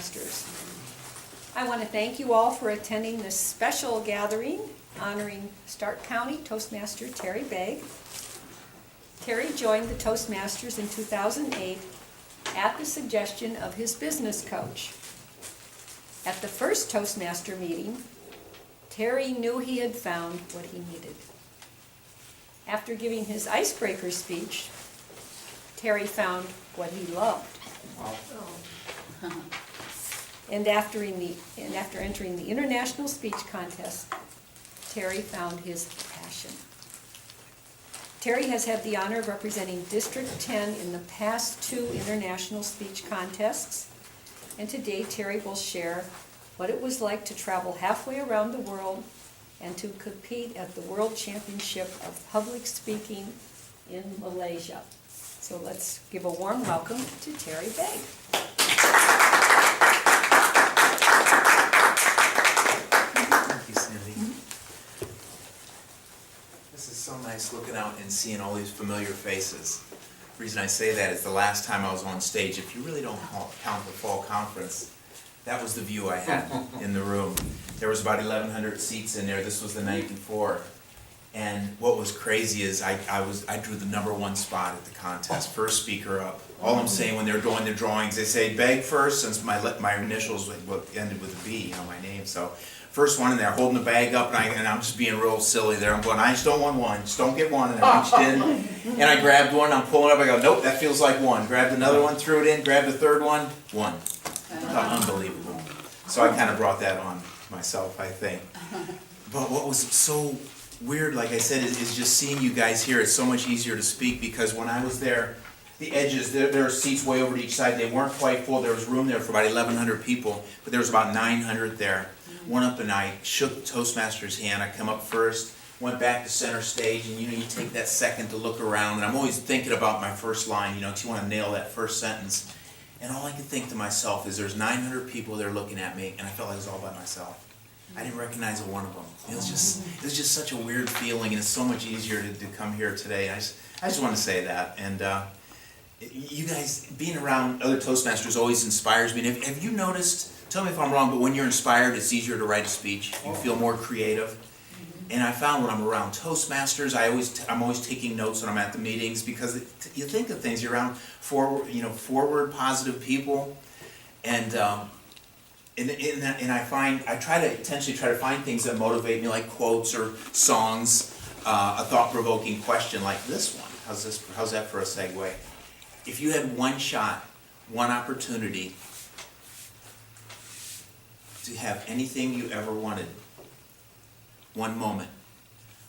Toastmasters. I want to thank you all for attending this special gathering honoring Stark County Toastmaster Terry Begue. Terry joined the Toastmasters in 2008 at the suggestion of his business coach. At the first Toastmaster meeting, Terry knew he had found what he needed. After giving his icebreaker speech, Terry found what he loved. And after entering the international speech contest, Terry found his passion. Terry has had the honor of representing District 10 in the past 2 international speech contests, and today Terry will share what it was like to travel halfway around the world and to compete at the World Championship of Public Speaking in Malaysia. So let's give a warm welcome to Terry Begue. Thank you, Cindy. This is so nice looking out and seeing all these familiar faces. The reason I say that is the last time I was on stage, if you really don't count the fall conference, that was the view I had in the room. There was about 1,100 seats in there. This was the night before. And what was crazy is I drew the #1 spot at the contest, first speaker up. All I'm saying when they're doing their drawings, they say Begue first, since my initials ended with a B, my name. So first one in there, holding the bag up, and I'm just being real silly there. I'm going, I just don't want one, just don't get one. And I reached in, and I grabbed one, I'm pulling up, I go, nope, that feels like one. Grabbed another one, threw it in, grabbed the third one, one. Unbelievable. So I kind of brought that on myself, I think. But what was so weird, like I said, is just seeing you guys here. It's so much easier to speak because when I was there, the edges, there are seats way over to each side. They weren't quite full. There was room there for about 1,100 people, but there was about 900 there. Went up and I shook the Toastmaster's hand. I come up first, went back to center stage, and you take that second to look around, and I'm always thinking about my first line, because you want to nail that first sentence. And all I could think to myself is there's 900 people there looking at me, and I felt like I was all by myself. I didn't recognize one of them. It was just such a weird feeling, and it's so much easier to come here today. I just want to say that. And you guys, being around other Toastmasters always inspires me. And have you noticed, tell me if I'm wrong, but when you're inspired, it's easier to write a speech. You feel more creative. And I found when I'm around Toastmasters, I'm always taking notes when I'm at the meetings because you think of things. You're around forward, positive people, and I try to intentionally try to find things that motivate me, like quotes or songs, a thought-provoking question like this one. How's that for a segue? If you had one shot, one opportunity to have anything you ever wanted, one moment,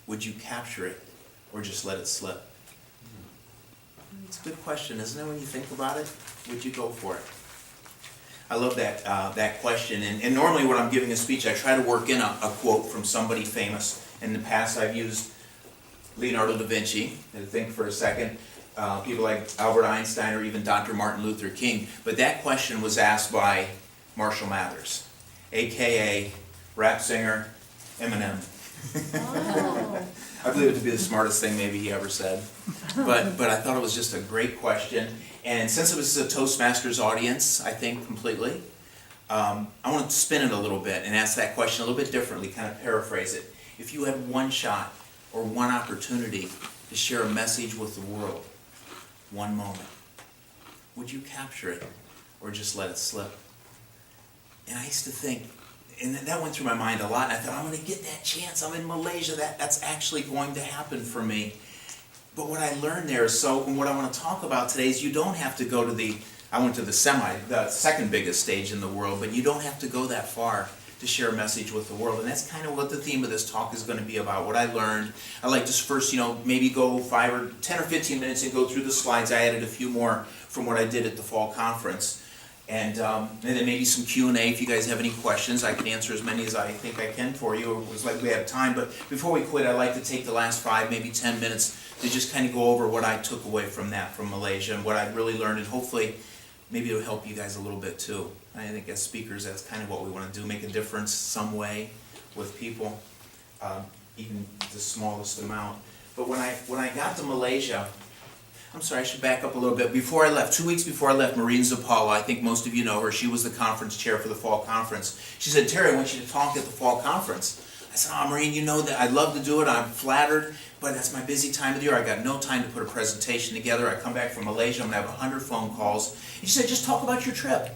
would you capture it or just let it slip? It's a good question, isn't it, when you think about it? Would you go for it? I love that question, and normally when I'm giving a speech, I try to work in a quote from somebody famous. In the past, I've used Leonardo da Vinci, and think for a second, people like Albert Einstein or even Dr. Martin Luther King, but that question was asked by Marshall Mathers, a.k.a. rap singer Eminem. Oh. I believe it to be the smartest thing maybe he ever said. But I thought it was just a great question. And since it was a Toastmasters audience, I think completely, I want to spin it a little bit and ask that question a little bit differently, kind of paraphrase it. If you had one shot or one opportunity to share a message with the world, one moment, would you capture it or just let it slip? And I used to think, and that went through my mind a lot, and I thought, I'm going to get that chance. I'm in Malaysia. That's actually going to happen for me. But what I learned there is, and what I want to talk about today is you don't have to go to I went to the second biggest stage in the world, but you don't have to go that far to share a message with the world. And that's kind of what the theme of this talk is going to be about, what I learned. I like to first, maybe go 5 or 10 or 15 minutes and go through the slides. I added a few more from what I did at the fall conference. And then maybe some Q&A if you guys have any questions. I can answer as many as I think I can for you. It was like we have time. But before we quit, I'd like to take the last 5, maybe 10 minutes to just kind of go over what I took away from Malaysia and what I really learned. And hopefully, maybe it'll help you guys a little bit too. I think as speakers, that's kind of what we want to do, make a difference some way with people, even the smallest amount. But when I got to Malaysia, I'm sorry, I should back up a little bit. Before I left, 2 weeks before I left, Maureen Zapala, I think most of you know her, she was the conference chair for the fall conference. She said, Terry, I want you to talk at the fall conference. I said, oh, Maureen, you know that I'd love to do it, I'm flattered, but that's my busy time of the year. I got no time to put a presentation together. I come back from Malaysia, I'm gonna have 100 phone calls. And she said, just talk about your trip. I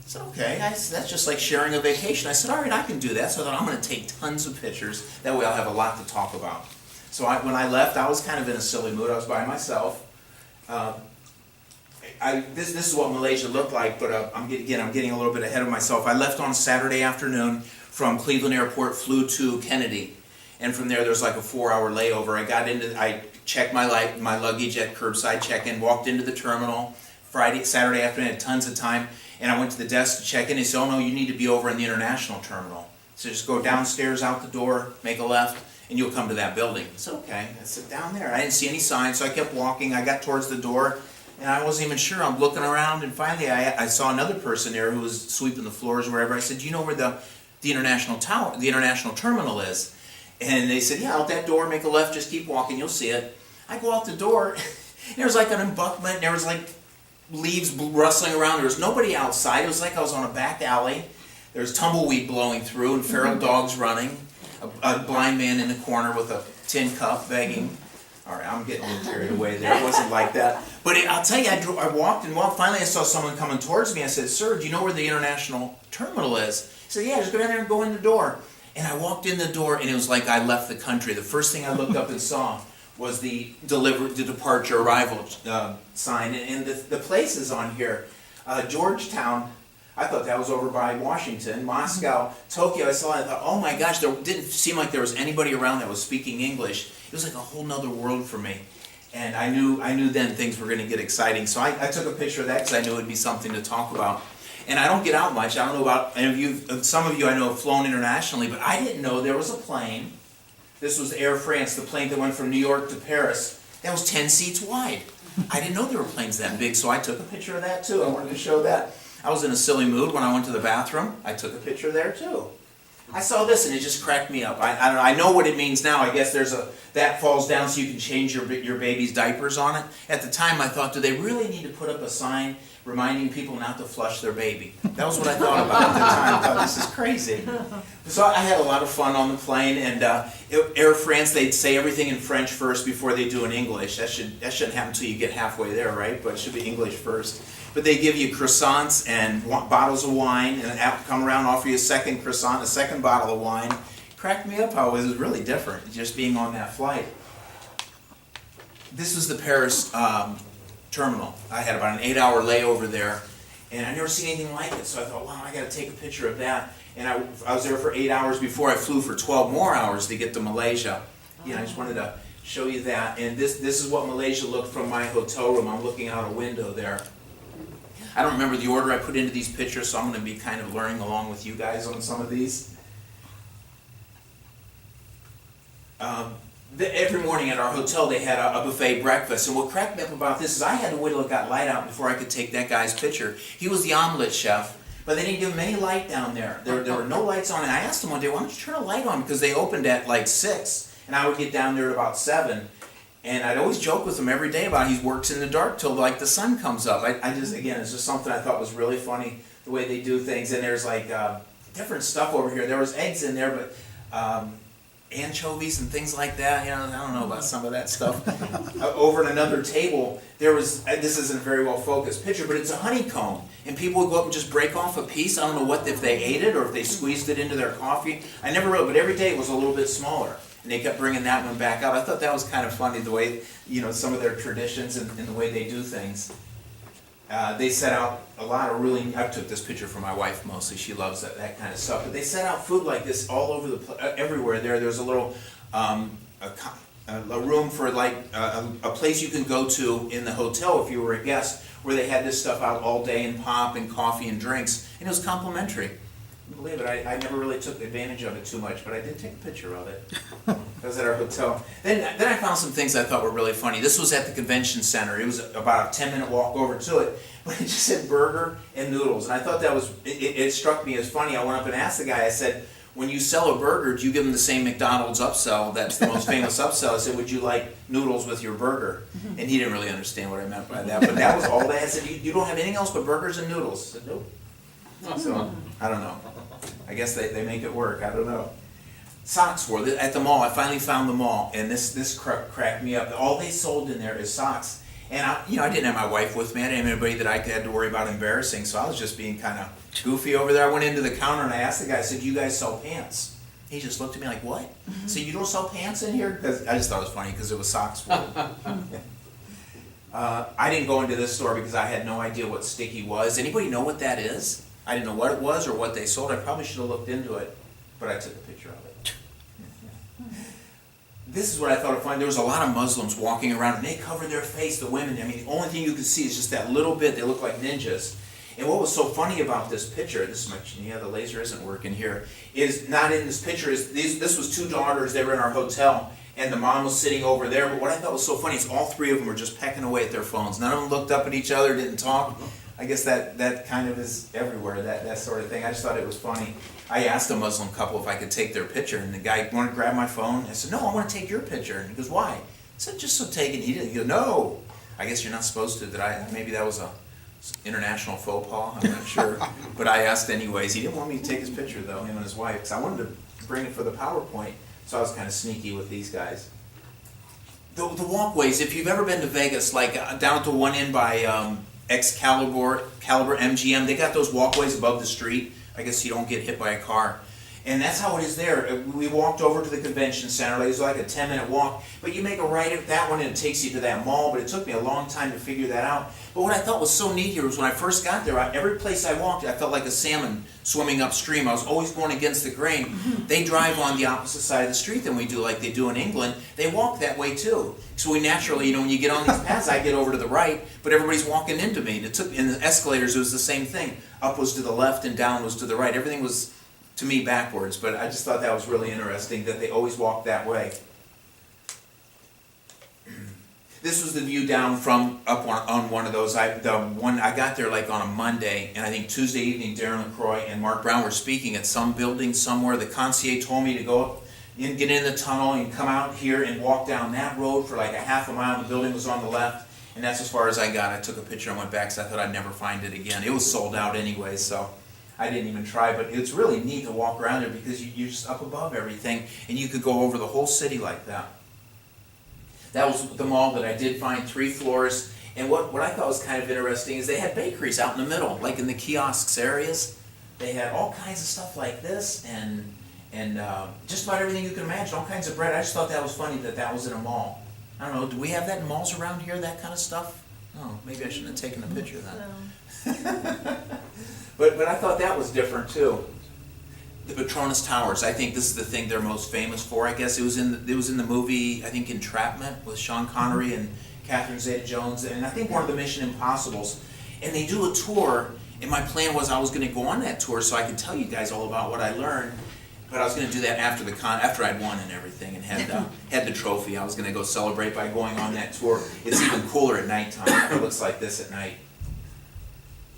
said, okay, that's just like sharing a vacation. I said, all right, I can do that. So I thought, I'm gonna take tons of pictures, that way I'll have a lot to talk about. So when I left, I was kind of in a silly mood, I was by myself. This is what Malaysia looked like, but I'm getting a little bit ahead of myself. I left on Saturday afternoon from Cleveland Airport, flew to Kennedy, and from there's like a 4-hour layover. I checked my luggage at curbside check-in, walked into the terminal. Saturday afternoon, I had tons of time, and I went to the desk to check in. They said, oh no, you need to be over in the international terminal. So just go downstairs out the door, make a left, and you'll come to that building. I said, okay. I said, down there. I didn't see any signs, so I kept walking. I got towards the door, and I wasn't even sure. I'm looking around, and finally I saw another person there who was sweeping the floors or wherever. I said, do you know where the international terminal is? And they said, yeah, out that door, make a left, just keep walking, you'll see it. I go out the door, and there was like an embankment, and there was like leaves rustling around. There was nobody outside. It was like I was on a back alley. There was tumbleweed blowing through and feral dogs running. A blind man in the corner with a tin cup begging. All right, I'm getting a little carried away there. It wasn't like that. But I'll tell you, I walked and walked. Finally, I saw someone coming towards me. I said, sir, do you know where the international terminal is? He said, yeah, just go down there and go in the door. And I walked in the door, and it was like I left the country. The first thing I looked up and saw was the departure arrival sign. And the places on here, Georgetown, I thought that was over by Washington, Moscow, Tokyo. I saw it, I thought, oh my gosh, there didn't seem like there was anybody around that was speaking English. It was like a whole nother world for me. And I knew then things were going to get exciting. So I took a picture of that because I knew it would be something to talk about. And I don't get out much. I don't know about any of you. Some of you I know have flown internationally, but I didn't know there was a plane. This was Air France, the plane that went from New York to Paris. That was 10 seats wide. I didn't know there were planes that big, so I took a picture of that too. I wanted to show that. I was in a silly mood when I went to the bathroom. I took a picture there too. I saw this and it just cracked me up. I don't know. I know what it means now. I guess that falls down so you can change your baby's diapers on it. At the time I thought, do they really need to put up a sign reminding people not to flush their baby? That was what I thought about at the time. I thought, this is crazy. So I had a lot of fun on the plane, and Air France, they'd say everything in French first before they do in English. That shouldn't happen until you get halfway there, right? But it should be English first. But they give you croissants and bottles of wine, and come around and offer you a second croissant, a second bottle of wine. Cracked me up how it was really different, just being on that flight. This was the Paris terminal. I had about an 8-hour layover there, and I never seen anything like it, so I thought, wow, I got to take a picture of that. And I was there for 8 hours before I flew for 12 more hours to get to Malaysia. Yeah, I just wanted to show you that. And this is what Malaysia looked from my hotel room. I'm looking out a window there. I don't remember the order I put into these pictures, so I'm going to be kind of learning along with you guys on some of these. Every morning at our hotel they had a buffet breakfast, and what cracked me up about this is I had to wait till it got light out before I could take that guy's picture. He was the omelet chef, but they didn't give him any light down there. There were no lights on, and I asked him one day, why don't you turn a light on? Because they opened at like 6, and I would get down there at about 7. And I'd always joke with him every day about he works in the dark till like the sun comes up. Again, it's just something I thought was really funny, the way they do things. And there's like different stuff over here. There was eggs in there, but anchovies and things like that. You know, I don't know about some of that stuff. Over at another table, there was, this isn't a very well focused picture, but it's a honeycomb. And people would go up and just break off a piece. I don't know if they ate it or if they squeezed it into their coffee. I never really, but every day it was a little bit smaller. And they kept bringing that one back out. I thought that was kind of funny, the way, some of their traditions and the way they do things. They set out a lot of really, I took this picture for my wife mostly, she loves that kind of stuff, but they set out food like this all over everywhere there. There's a little, a room for like, a place you can go to in the hotel if you were a guest, where they had this stuff out all day, and pop and coffee and drinks, and it was complimentary. Believe it, I never really took advantage of it too much, but I did take a picture of it. I was at our hotel. Then I found some things I thought were really funny. This was at the convention center. It was about a 10-minute walk over to it, but it just said burger and noodles. And I thought that was, it struck me as funny. I went up and asked the guy, I said, when you sell a burger, do you give them the same McDonald's upsell that's the most famous upsell? I said, would you like noodles with your burger. And he didn't really understand what I meant by that, but that was all they had. I said, you don't have anything else but burgers and noodles? I said, nope. So, I don't know. I guess they make it work, I don't know. Socks were, at the mall, I finally found the mall, and this cracked me up. All they sold in there is socks. And I didn't have my wife with me, I didn't have anybody that I had to worry about embarrassing, so I was just being kind of goofy over there. I went into the counter and I asked the guy, I said, do you guys sell pants? He just looked at me like, what? So you don't sell pants in here? Because I just thought it was funny because it was socks. I didn't go into this store because I had no idea what sticky was. Anybody know what that is? I didn't know what it was or what they sold. I probably should have looked into it, but I took a picture of it. This is what I thought of funny. There was a lot of Muslims walking around and they covered their face, the women. I mean, the only thing you could see is just that little bit. They look like ninjas. And what was so funny about this picture, the laser isn't working here, is not in this picture, this was two daughters, they were in our hotel, and the mom was sitting over there, but what I thought was so funny is all three of them were just pecking away at their phones. None of them looked up at each other, didn't talk. I guess that kind of is everywhere, that sort of thing. I just thought it was funny. I asked a Muslim couple if I could take their picture, and the guy wanted to grab my phone. I said, no, I want to take your picture. And he goes, why? I said, just so take it. He didn't. He goes, no. I guess you're not supposed to. Maybe that was a international faux pas, I'm not sure. But I asked anyways. He didn't want me to take his picture though, him and his wife, because I wanted to bring it for the PowerPoint. So I was kind of sneaky with these guys. The walkways, if you've ever been to Vegas, like down at the one end by Caliber MGM, they got those walkways above the street. I guess you don't get hit by a car. And that's how it is there. We walked over to the convention center. It was like a 10-minute walk. But you make a right at that one and it takes you to that mall. But it took me a long time to figure that out. But what I thought was so neat here was when I first got there, every place I walked, I felt like a salmon swimming upstream. I was always going against the grain. They drive on the opposite side of the street than we do, like they do in England. They walk that way too. So we naturally, when you get on these paths, I get over to the right, but everybody's walking into me. In the escalators, it was the same thing. Up was to the left and down was to the right. Everything was, to me, backwards, but I just thought that was really interesting that they always walk that way. This was the view down from up on one of those. I got there like on a Monday, and I think Tuesday evening, Darren LaCroix and Mark Brown were speaking at some building somewhere. The concierge told me to go up and get in the tunnel and come out here and walk down that road for like a half a mile. The building was on the left, and that's as far as I got. I took a picture and went back because I thought I'd never find it again. It was sold out anyway, so I didn't even try, but it's really neat to walk around there because you're just up above everything, and you could go over the whole city like that. That was the mall that I did find, 3 floors, and what I thought was kind of interesting is they had bakeries out in the middle, like in the kiosks areas. They had all kinds of stuff like this, and just about everything you can imagine, all kinds of bread. I just thought that was funny that was in a mall. I don't know, do we have that in malls around here, that kind of stuff? Oh, maybe I shouldn't have taken a picture of that. But I thought that was different too. The Petronas Towers. I think this is the thing they're most famous for. I guess it was in the movie, I think, Entrapment with Sean Connery and Catherine Zeta-Jones, and I think one of the Mission Impossibles. And they do a tour, and my plan was I was going to go on that tour so I could tell you guys all about what I learned. But I was going to do that after I'd won and everything and had the trophy. I was going to go celebrate by going on that tour. It's even cooler at nighttime. It looks like this at night.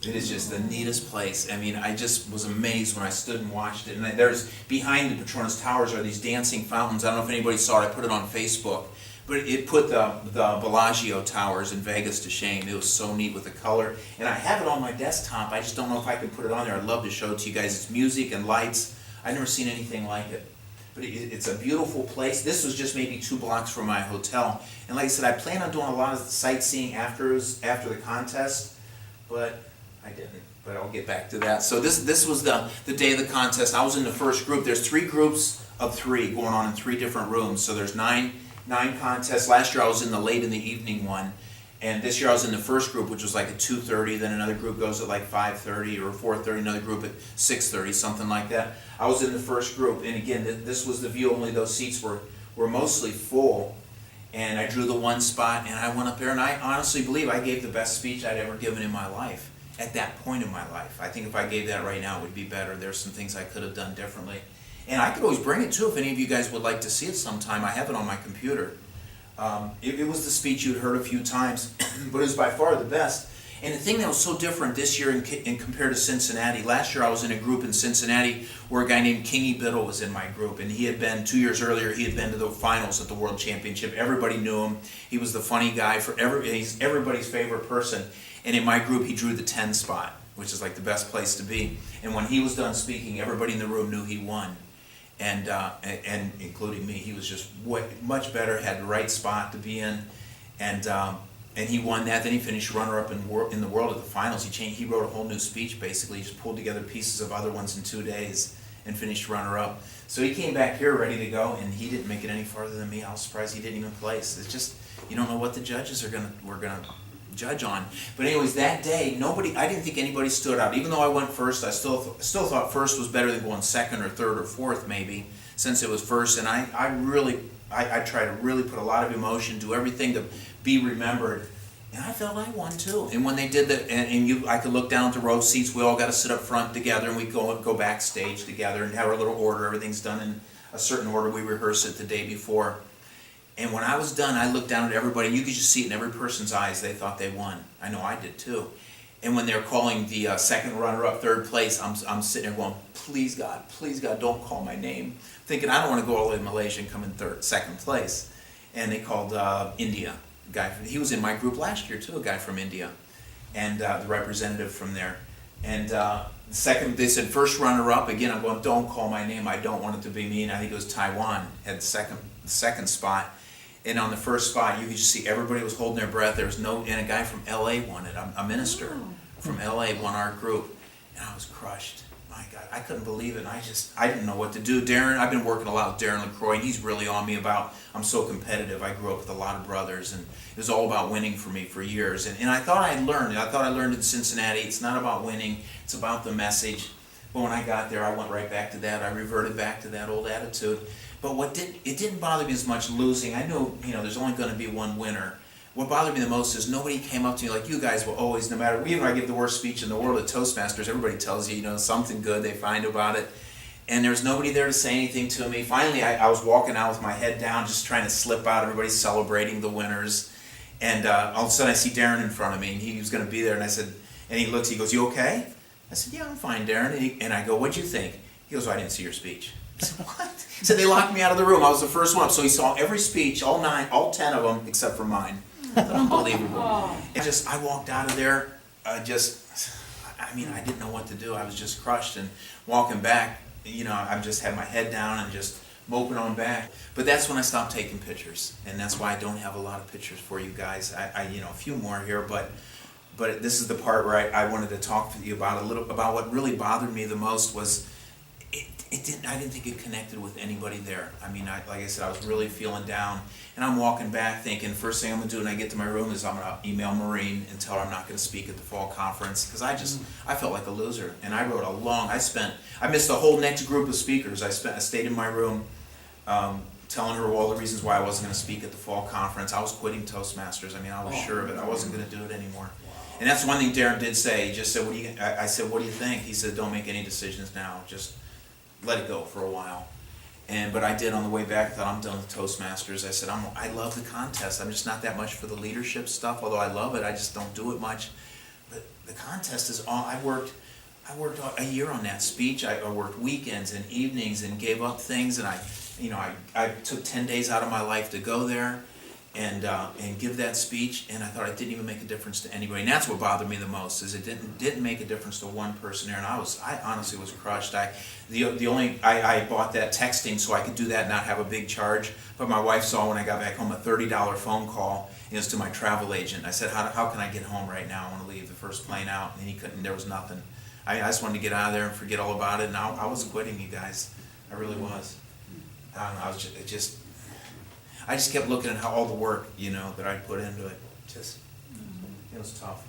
It is just the neatest place. I mean, I just was amazed when I stood and watched it. And there's, behind the Petronas Towers are these dancing fountains. I don't know if anybody saw it. I put it on Facebook. But it put the Bellagio Towers in Vegas to shame. It was so neat with the color. And I have it on my desktop. I just don't know if I can put it on there. I'd love to show it to you guys. It's music and lights. I've never seen anything like it. But it's a beautiful place. This was just maybe 2 blocks from my hotel. And like I said, I plan on doing a lot of sightseeing after the contest. But I didn't, but I'll get back to that. So this was the day of the contest. I was in the first group. There's 3 groups of 3 going on in 3 different rooms. So there's 9 contests. Last year I was in the late in the evening one, and this year I was in the first group, which was like at 2:30. Then another group goes at like 5:30 or 4:30. Another group at 6:30, something like that. I was in the first group, and again, this was the view. Only those seats were mostly full. And I drew the one spot, and I went up there, and I honestly believe I gave the best speech I'd ever given in my life. At that point in my life. I think if I gave that right now, it would be better. There's some things I could have done differently. And I could always bring it too if any of you guys would like to see it sometime. I have it on my computer. It was the speech you'd heard a few times, but it was by far the best. And the thing that was so different this year in compared to Cincinnati, last year I was in a group in Cincinnati where a guy named Kingy Biddle was in my group, and he had been, 2 years earlier, he had been to the finals at the World Championship. Everybody knew him. He was the funny guy, he's everybody's favorite person. And in my group, he drew the 10 spot, which is like the best place to be. And when he was done speaking, everybody in the room knew he won. And including me, he was just much better, had the right spot to be in. And he won that. Then he finished runner-up in the world at the finals. He wrote a whole new speech, basically. He just pulled together pieces of other ones in 2 days and finished runner-up. So he came back here ready to go, and he didn't make it any farther than me. I was surprised he didn't even place. It's just, you don't know what the judges were gonna judge on. But anyways, that day, I didn't think anybody stood out. Even though I went first, I still thought first was better than going second or third or fourth, maybe, since it was first. And I try to really put a lot of emotion, do everything to be remembered. And I felt I won too. And when they did I could look down at the row seats. We all got to sit up front together, and we go backstage together and have our little order. Everything's done in a certain order. We rehearse it the day before. And when I was done, I looked down at everybody, and you could just see it in every person's eyes. They thought they won. I know I did too. And when they're calling the second runner-up third place, I'm sitting there going, please God, don't call my name. Thinking I don't want to go all the way to Malaysia and come in second place. And they called India. He was in my group last year too, a guy from India, and the representative from there. And they said first runner-up. Again, I'm going, don't call my name. I don't want it to be me. And I think it was Taiwan had the second spot. And on the first spot, you could just see everybody was holding their breath. There was and a guy from LA won it. A minister from LA won our group, and I was crushed. My God, I couldn't believe it. I didn't know what to do. Darren, I've been working a lot with Darren LaCroix, and he's really on me about, I'm so competitive. I grew up with a lot of brothers, and it was all about winning for me for years. And I thought I learned in Cincinnati, it's not about winning, it's about the message. But when I got there, I went right back to that. I reverted back to that old attitude. But it didn't bother me as much losing. I knew, there's only going to be one winner. What bothered me the most is nobody came up to me like you guys will always, no matter, even when I give the worst speech in the world at Toastmasters, everybody tells you, something good they find about it. And there's nobody there to say anything to me. Finally, I was walking out with my head down, just trying to slip out. Everybody's celebrating the winners. And all of a sudden I see Darren in front of me, and he was going to be there. And I said, and he looks, he goes, you okay? I said, yeah, I'm fine, Darren. And I go, what'd you think? He goes, well, I didn't see your speech. I said, what? He said, they locked me out of the room. I was the first one up. So he saw every speech, all 10 of them, except for mine. Unbelievable. I walked out of there, I didn't know what to do. I was just crushed, and walking back, I just had my head down and just moping on back. But that's when I stopped taking pictures, and that's why I don't have a lot of pictures for you guys. A few more here, but this is the part where I wanted to talk to you about about what really bothered me the most was I didn't think it connected with anybody there. Like I said, I was really feeling down, and I'm walking back thinking, first thing I'm going to do when I get to my room is I'm going to email Maureen and tell her I'm not going to speak at the fall conference, because I felt like a loser. And I wrote I missed the whole next group of speakers. I stayed in my room telling her all the reasons why I wasn't going to speak at the fall conference. I was quitting Toastmasters. I was sure of it. I wasn't going to do it anymore. And that's one thing Darren did say. He just said, I said, what do you think? He said, don't make any decisions now. Just let it go for a while. But I did on the way back. I thought, I'm done with Toastmasters. I said, I love the contest. I'm just not that much for the leadership stuff, although I love it. I just don't do it much. But the contest is all. I worked a year on that speech. I worked weekends and evenings and gave up things, and I took 10 days out of my life to go there and give that speech, and I thought it didn't even make a difference to anybody. And that's what bothered me the most, is it didn't make a difference to one person there, and I honestly was crushed. I bought that texting so I could do that and not have a big charge, but my wife saw when I got back home a $30 phone call. It was to my travel agent. I said, how can I get home right now? I want to leave the first plane out, and he couldn't. There was nothing. I just wanted to get out of there and forget all about it, and I was quitting, you guys. I really was. I don't know, I just kept looking at all the work, that I put into it. It was tough.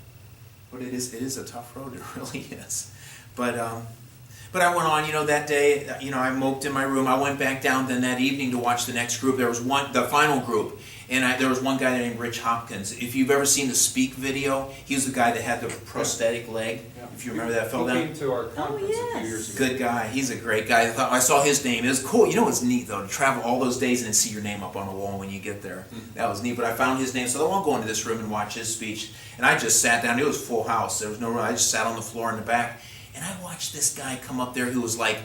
But it is a tough road, it really is. But I went on, that day, I moped in my room. I went back down then that evening to watch the next group. There was the final group, And there was one guy named Rich Hopkins. If you've ever seen the Speak video, he was the guy that had the prosthetic leg. Yeah. If you remember that fellow. He came to our conference a few years ago. Good guy. He's a great guy. I saw his name. It was cool. You know what's neat though? To travel all those days and then see your name up on the wall when you get there. That was neat. But I found his name, so I won't go into this room and watch his speech. And I just sat down. It was a full house. There was no room. I just sat on the floor in the back, and I watched this guy come up there who was like,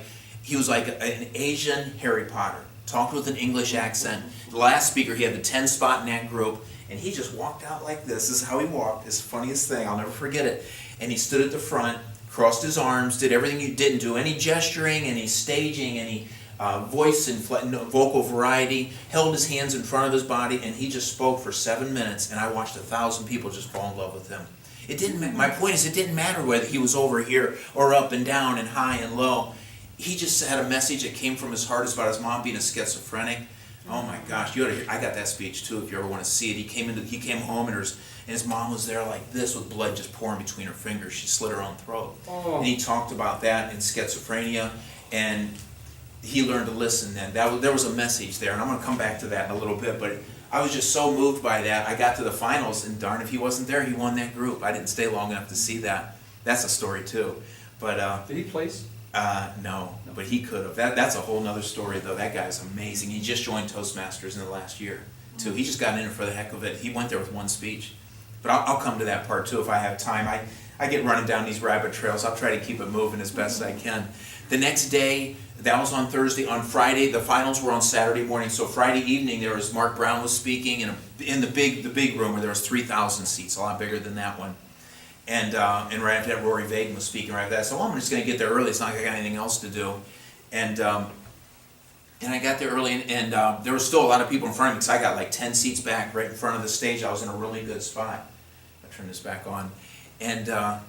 an Asian Harry Potter. Talked with an English accent. The last speaker, he had the 10 spot in that group, and he just walked out like this. This is how he walked. It's the funniest thing. I'll never forget it. And he stood at the front, crossed his arms, did everything you didn't do, any gesturing, any staging, any voice and vocal variety, held his hands in front of his body, and he just spoke for 7 minutes, and I watched 1,000 people just fall in love with him. It didn't. My point is, it didn't matter whether he was over here or up and down and high and low. He just had a message that came from his heart. It's about his mom being a schizophrenic. Oh my gosh, I got that speech too if you ever want to see it. He came home and his mom was there like this with blood just pouring between her fingers. She slit her own throat. Oh. And he talked about that and schizophrenia, and he learned to listen then. There was a message there, and I'm going to come back to that in a little bit, but I was just so moved by that. I got to the finals, and darn if he wasn't there, he won that group. I didn't stay long enough to see that. That's a story too. But Did he place? No, but he could have. That's a whole nother story, though. That guy's amazing. He just joined Toastmasters in the last year, too. He just got in it for the heck of it. He went there with one speech. But I'll come to that part, too, if I have time. I get running down these rabbit trails. I'll try to keep it moving as best I can. The next day, that was on Thursday. On Friday, the finals were on Saturday morning. So Friday evening, there was Mark Brown was speaking in the big room where there was 3,000 seats, a lot bigger than that one. And right after that, Rory Vagan was speaking right after that. So I'm just going to get there early. It's not like I got anything else to do. And I got there early, and there was still a lot of people in front of me because I got like 10 seats back right in front of the stage. I was in a really good spot. I'll turn this back on. And, okay.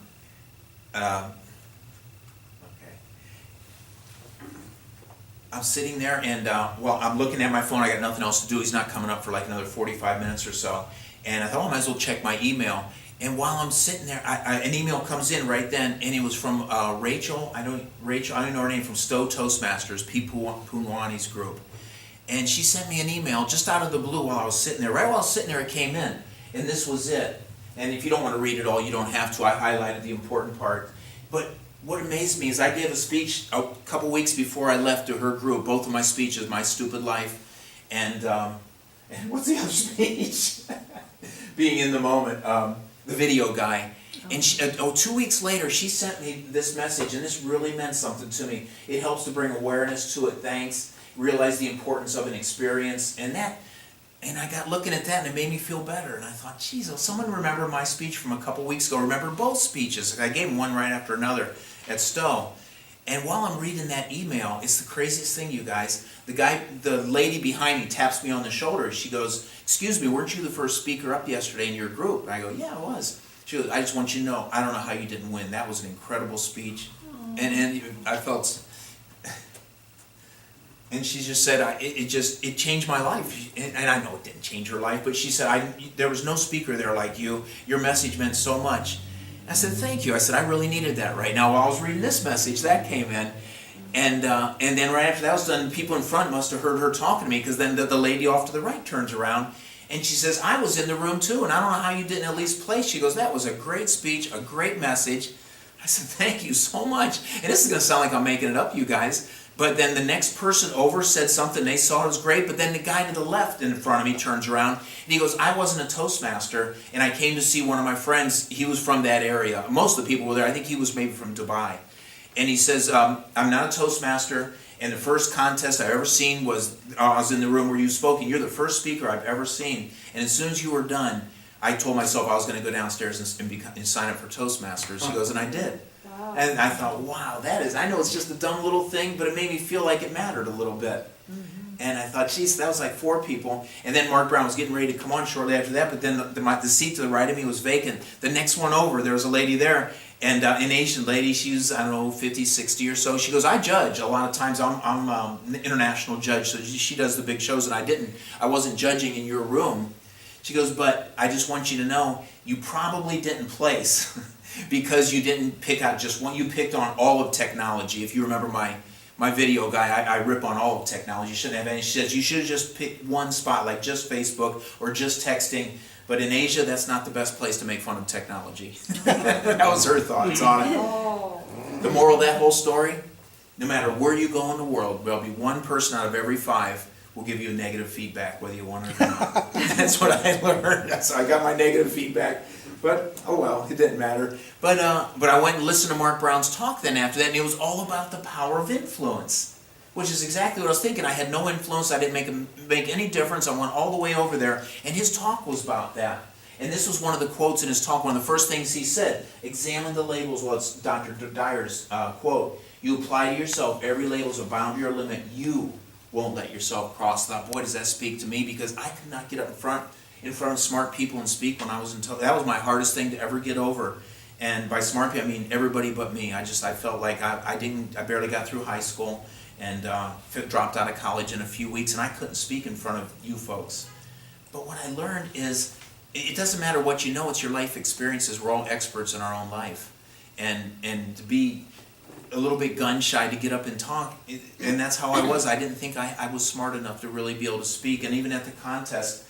I'm sitting there, and I'm looking at my phone. I got nothing else to do. He's not coming up for like another 45 minutes or so. And I thought, I might as well check my email. And while I'm sitting there, an email comes in right then, and it was from Rachel. I don't know her name, from Stowe Toastmasters, Pete Punwani's group. And she sent me an email just out of the blue while I was sitting there. Right while I was sitting there, it came in, and this was it. And if you don't want to read it all, you don't have to. I highlighted the important part. But what amazed me is I gave a speech a couple weeks before I left to her group. Both of my speeches, My Stupid Life, and what's the other speech? Being in the moment. The video guy. And 2 weeks later, she sent me this message, and this really meant something to me. It helps to bring awareness to it, thanks, realize the importance of an experience, and I got looking at that, and it made me feel better. And I thought, geez, will someone remember my speech from a couple weeks ago? Remember both speeches? I gave them one right after another at Stowe. And while I'm reading that email, it's the craziest thing, you guys. The lady behind me taps me on the shoulder. She goes, "Excuse me, weren't you the first speaker up yesterday in your group?" And I go, "Yeah, I was." She goes, "I just want you to know, I don't know how you didn't win. That was an incredible speech." And I felt, and she just said, it changed my life. And I know it didn't change her life, but she said, there was no speaker there like you. Your message meant so much. I said, "Thank you." I said, "I really needed that right now." While I was reading this message, that came in. And then right after that was done, people in front must have heard her talking to me, because then the lady off to the right turns around, and she says, "I was in the room too, and I don't know how you didn't at least place." She goes, "That was a great speech, a great message." I said, "Thank you so much." And this is going to sound like I'm making it up, you guys. But then the next person over said something they saw it was great, but then the guy to the left in front of me turns around, and he goes, "I wasn't a Toastmaster, and I came to see one of my friends. He was from that area." Most of the people were there. I think he was maybe from Dubai. And he says, "I'm not a Toastmaster, and the first contest I've ever seen was, I was in the room where you spoke, and you're the first speaker I've ever seen. And as soon as you were done, I told myself I was going to go downstairs and sign up for Toastmasters." He goes, and I did. Wow. And I thought, wow, I know it's just a dumb little thing, but it made me feel like it mattered a little bit. Mm-hmm. And I thought, geez, that was like 4 people. And then Mark Brown was getting ready to come on shortly after that, but then the seat to the right of me was vacant. The next one over, there was a lady there, and an Asian lady. She was, I don't know, 50, 60 or so. She goes, "I judge. A lot of times I'm an international judge, so she does the big shows, and I wasn't judging in your room." She goes, "But I just want you to know, you probably didn't place because you didn't pick out just one. You picked on all of technology." If you remember my video guy, I rip on all of technology. You shouldn't have any. She says you should have just picked one spot, like just Facebook or just texting. But in Asia, that's not the best place to make fun of technology. That was her thoughts on it. Oh. The moral of that whole story, no matter where you go in the world, there'll be one person out of every 5 will give you negative feedback, whether you want it or not. That's what I learned. So I got my negative feedback. But, oh well, it didn't matter. But I went and listened to Mark Brown's talk then after that, and it was all about the power of influence, which is exactly what I was thinking. I had no influence. I didn't make any difference. I went all the way over there, and his talk was about that. And this was one of the quotes in his talk, one of the first things he said. Examine the labels. Well, it's Dr. Dyer's quote. You apply to yourself, every label is a boundary or limit. You won't let yourself cross. I thought, boy, does that speak to me, because I could not get up in front of smart people and speak when I was that was my hardest thing to ever get over. And by smart people, I mean everybody but me. I felt like I barely got through high school and dropped out of college in a few weeks, and I couldn't speak in front of you folks. But what I learned is, it doesn't matter what you know, it's your life experiences. We're all experts in our own life. And to be a little bit gun shy to get up and talk, and that's how I was. I didn't think I was smart enough to really be able to speak, and even at the contest,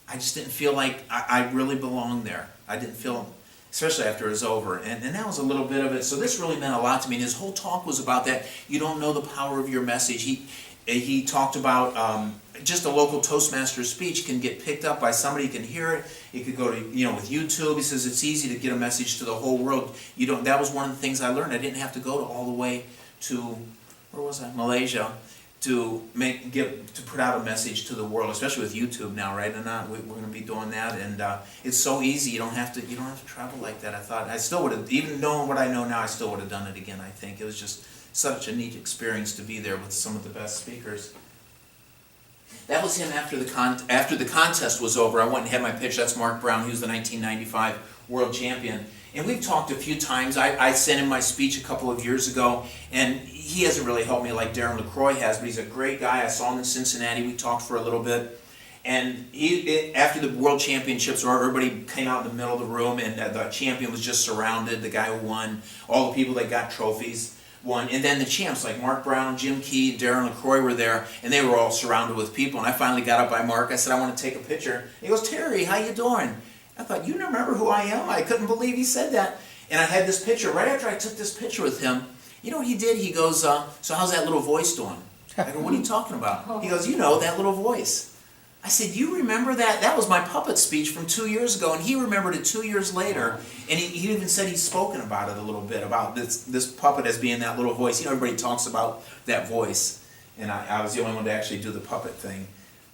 I just didn't feel like I really belonged there. I didn't feel, especially after it was over, and that was a little bit of it. So this really meant a lot to me, and his whole talk was about that. You don't know the power of your message. He talked about just a local Toastmaster speech can get picked up by somebody, can hear it. It could go to, with YouTube. He says it's easy to get a message to the whole world. That was one of the things I learned. I didn't have to go all the way to, where was I? Malaysia, to put out a message to the world, especially with YouTube now, right? And we're going to be doing that, and it's so easy. You don't have to travel like that. I thought I still would have, even knowing what I know now, I still would have done it again. I think it was just such a neat experience to be there with some of the best speakers. That was him after the contest was over. I went and had my pitch. That's Mark Brown. He was the 1995 world champion. And we've talked a few times. I sent him my speech a couple of years ago, and he hasn't really helped me like Darren LaCroix has, but he's a great guy. I saw him in Cincinnati. We talked for a little bit. And after the world championships, where everybody came out in the middle of the room, and the champion was just surrounded, the guy who won, all the people that got trophies won. And then the champs, like Mark Brown, Jim Key, Darren LaCroix were there, and they were all surrounded with people. And I finally got up by Mark. I said, I want to take a picture. He goes, Terry, how you doing? I thought, you remember who I am? I couldn't believe he said that. And I had this picture. Right after I took this picture with him, you know what he did? He goes, so how's that little voice doing? I go, what are you talking about? He goes, that little voice. I said, you remember that? That was my puppet speech from 2 years ago, and he remembered it 2 years later. And he even said he's spoken about it a little bit, about this puppet as being that little voice. Everybody talks about that voice, and I was the only one to actually do the puppet thing.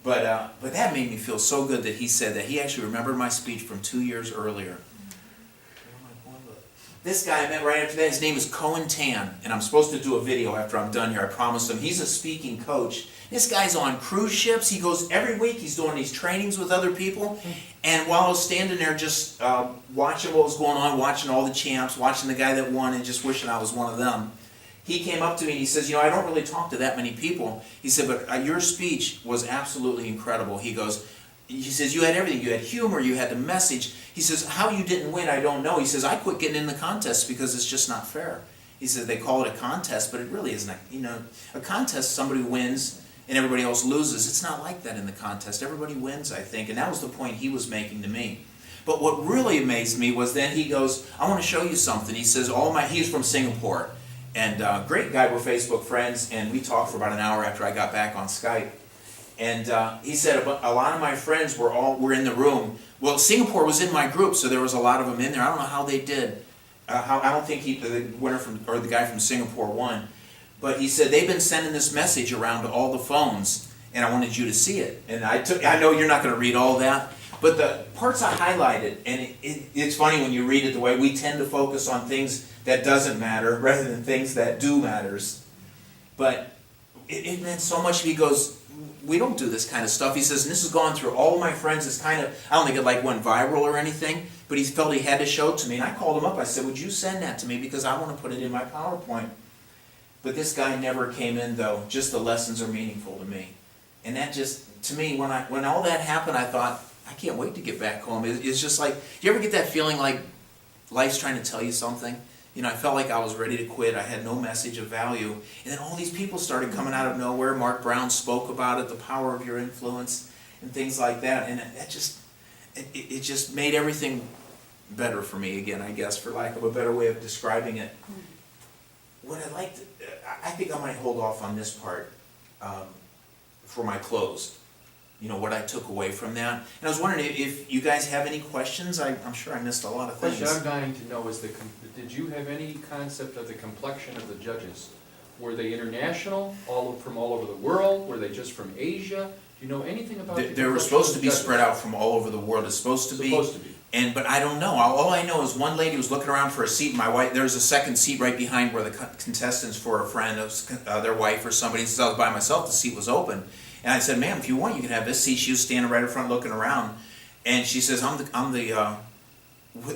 But that made me feel so good that he said that. He actually remembered my speech from 2 years earlier. This guy I met right after that, his name is Cohen Tan, and I'm supposed to do a video after I'm done here, I promised him. He's a speaking coach. This guy's on cruise ships. He goes every week, he's doing these trainings with other people, and while I was standing there just watching what was going on, watching all the champs, watching the guy that won, and just wishing I was one of them, he came up to me and he says, I don't really talk to that many people. He said, but your speech was absolutely incredible. He says, you had everything. You had humor, you had the message. He says, how you didn't win, I don't know. He says, I quit getting in the contest because it's just not fair. He says, they call it a contest, but it really isn't. A contest, somebody wins and everybody else loses. It's not like that in the contest. Everybody wins, I think. And that was the point he was making to me. But what really amazed me was then he goes, I want to show you something. He says, he's from Singapore. And great guy, we're Facebook friends, and we talked for about an hour after I got back on Skype. And he said a lot of my friends were in the room. Well, Singapore was in my group, so there was a lot of them in there. I don't know how they did. I don't think the winner the guy from Singapore won. But he said they've been sending this message around to all the phones, and I wanted you to see it. And I know you're not going to read all that, but the parts I highlighted, and it's funny when you read it the way we tend to focus on things that doesn't matter rather than things that do matters. But it meant so much. He goes, we don't do this kind of stuff. He says, and this has gone through all of my friends. It's kind of, I don't think it went viral or anything, but he felt he had to show it to me. And I called him up. I said, would you send that to me because I want to put it in my PowerPoint. But this guy never came in, though. Just the lessons are meaningful to me. And that just, to me, when all that happened, I thought, I can't wait to get back home. It's just like, do you ever get that feeling like life's trying to tell you something? I felt like I was ready to quit. I had no message of value. And then all these people started coming out of nowhere. Mark Brown spoke about it, the power of your influence, and things like that. And it just made everything better for me again, I guess, for lack of a better way of describing it. What I think I might hold off on this part for my close. What I took away from that. And I was wondering if you guys have any questions. I'm sure I missed a lot of things. Question I'm dying to know is did you have any concept of the complexion of the judges? Were they international, from all over the world? Were they just from Asia? Do you know anything about the They were supposed to be spread out from all over the world. It's supposed to be. But I don't know. All I know is one lady was looking around for a seat. My wife, there was a second seat right behind where the contestants for a friend of their wife or somebody. Since I was by myself, the seat was open. And I said, "Ma'am, if you want, you can have this seat." She was standing right in front looking around. And she says, I'm the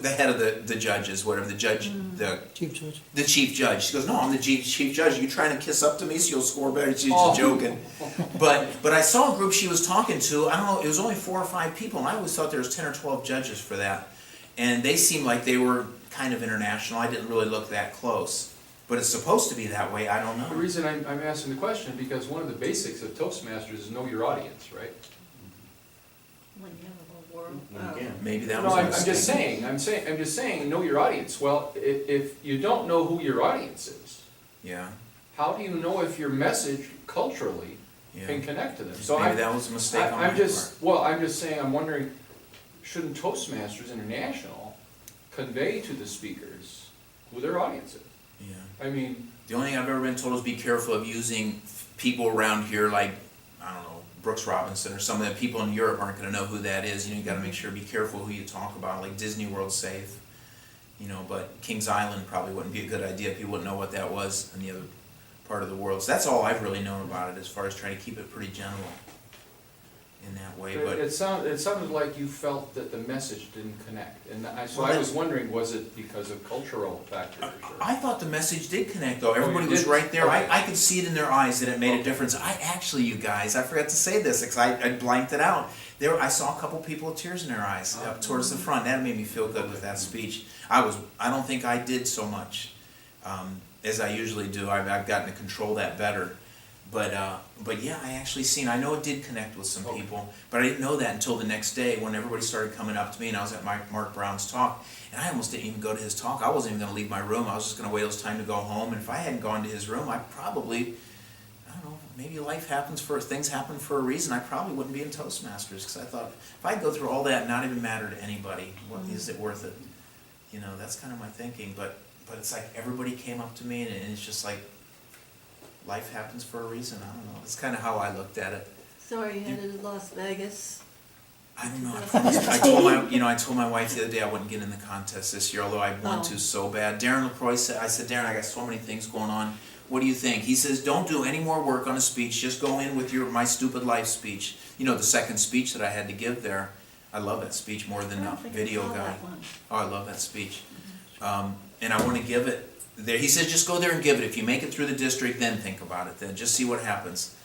head of the judges, whatever, the judge, the Chief Judge. The chief judge. She goes, "No, I'm the chief judge. Are you trying to kiss up to me so you'll score better?" She's just joking. But I saw a group she was talking to. I don't know, it was only 4 or 5 people, and I always thought there was 10 or 12 judges for that. And they seemed like they were kind of international. I didn't really look that close. But it's supposed to be that way. I don't know. The reason I'm asking the question, because one of the basics of Toastmasters is know your audience, right? When you have a whole world. Maybe that No, was a I'm mistake. just saying, know your audience. Well, if you don't know who your audience is, Yeah, how do you know if your message culturally can yeah. connect to them? So Maybe that was a mistake on my part. I'm just saying, I'm wondering, shouldn't Toastmasters International convey to the speakers who their audience is? Yeah. I mean, The only thing I've ever been told is be careful of using people around here like, I don't know, Brooks Robinson or some of the people in Europe aren't going to know who that is. You got to make sure, be careful who you talk about, like Disney World safe. But Kings Island probably wouldn't be a good idea. People wouldn't know what that was in the other part of the world. So that's all I've really known about it as far as trying to keep it pretty general in that way. But it sounded like you felt that the message didn't connect. And I was wondering, was it because of cultural factors? I thought the message did connect though. Everybody you was did? right there. Okay. I could see it in their eyes that it made Okay. a difference. You guys, I forgot to say this because I blanked it out. I saw a couple people with tears in their eyes up towards the front. That made me feel good with that speech. I don't think I did so much as I usually do. I've gotten to control that better. But yeah, I know it did connect with some people, but I didn't know that until the next day when everybody started coming up to me and I was at Mark Brown's talk, and I almost didn't even go to his talk. I wasn't even going to leave my room. I was just going to wait till it was time to go home, and if I hadn't gone to his room, I don't know, maybe things happen for a reason. I probably wouldn't be in Toastmasters, because I thought, if I go through all that and not even matter to anybody, is it worth it? That's kind of my thinking, but it's like everybody came up to me, and it's just like, life happens for a reason. I don't know. It's kind of how I looked at it. So are you headed to Las Vegas? I don't know. I told my wife the other day I wouldn't get in the contest this year, although I want to so bad. Darren LaCroix said, Darren, I got so many things going on. What do you think? He says, don't do any more work on a speech. Just go in with My Stupid Life speech. The second speech that I had to give there. I love that speech more than Video Guy. Oh, I love that speech. And I want to give it there. He says, just go there and give it. If you make it through the district, then think about it. Then just see what happens.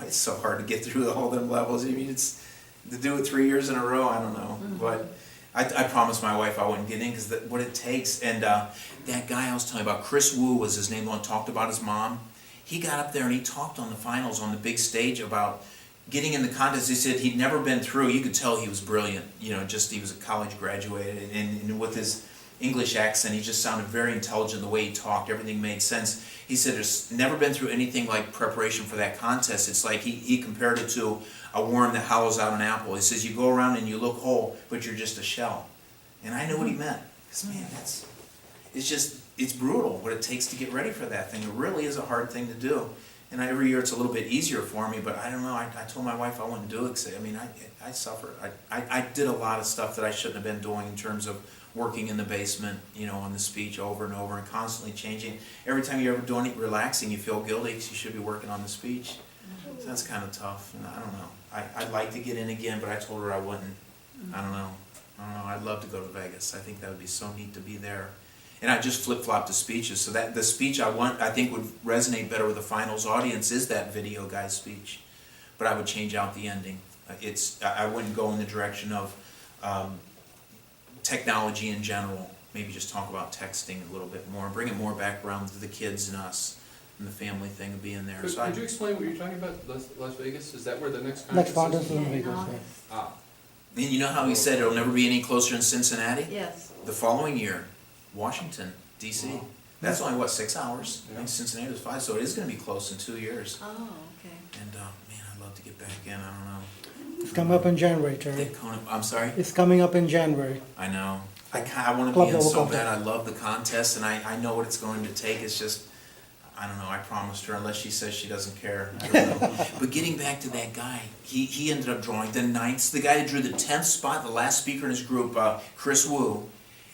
It's so hard to get through all them levels. I mean, it's to do it 3 years in a row. I don't know, but I promised my wife I wouldn't get in because what it takes. And that guy I was telling you about, Chris Wu was his name. One talked about his mom. He got up there and he talked on the finals on the big stage about getting in the contest. He said he'd never been through. You could tell he was brilliant. He was a college graduate, and with his English accent, he just sounded very intelligent. The way he talked, everything made sense. He said there's never been through anything like preparation for that contest. It's like he compared it to a worm that hollows out an apple. He says you go around and you look whole, but you're just a shell. And I knew what he meant. Because man, it's brutal what it takes to get ready for that thing. It really is a hard thing to do. And every year it's a little bit easier for me, but I don't know. I told my wife I wouldn't do it. I suffered. I did a lot of stuff that I shouldn't have been doing in terms of working in the basement, on the speech over and over and constantly changing. Every time you're ever doing it relaxing, you feel guilty because you should be working on the speech. So that's kind of tough. And I don't know. I'd like to get in again, but I told her I wouldn't. I don't know. I'd love to go to Vegas. I think that would be so neat to be there. And I just flip-flopped the speeches. So that the speech I think would resonate better with the finals audience is that Video Guy speech. But I would change out the ending. I wouldn't go in the direction of technology in general. maybe just talk about texting a little bit more, bring it more back around to the kids and us, and the family thing of being there. So Could you explain what you're talking about, Las Vegas? Is that where the next Next contest contest is? in Yeah, Vegas, no. yeah. Ah, and you know how he said it'll never be any closer in Cincinnati? Yes. The following year, Washington, DC. Wow. That's only, what, 6 hours? I Yeah. think Cincinnati was 5, so it is gonna be close in 2 years. Oh, okay. And, man, I'd love to get back in, I don't know. It's coming up in January, Terry. I'm sorry? It's coming up in January. I know. I wanna Club be in level so contest. bad, I love the contest, and I know what it's going to take, it's just, I don't know, I promised her, unless she says she doesn't care, I don't know. But getting back to that guy, he ended up drawing the 9th, the guy that drew the 10th spot, the last speaker in his group, Chris Wu,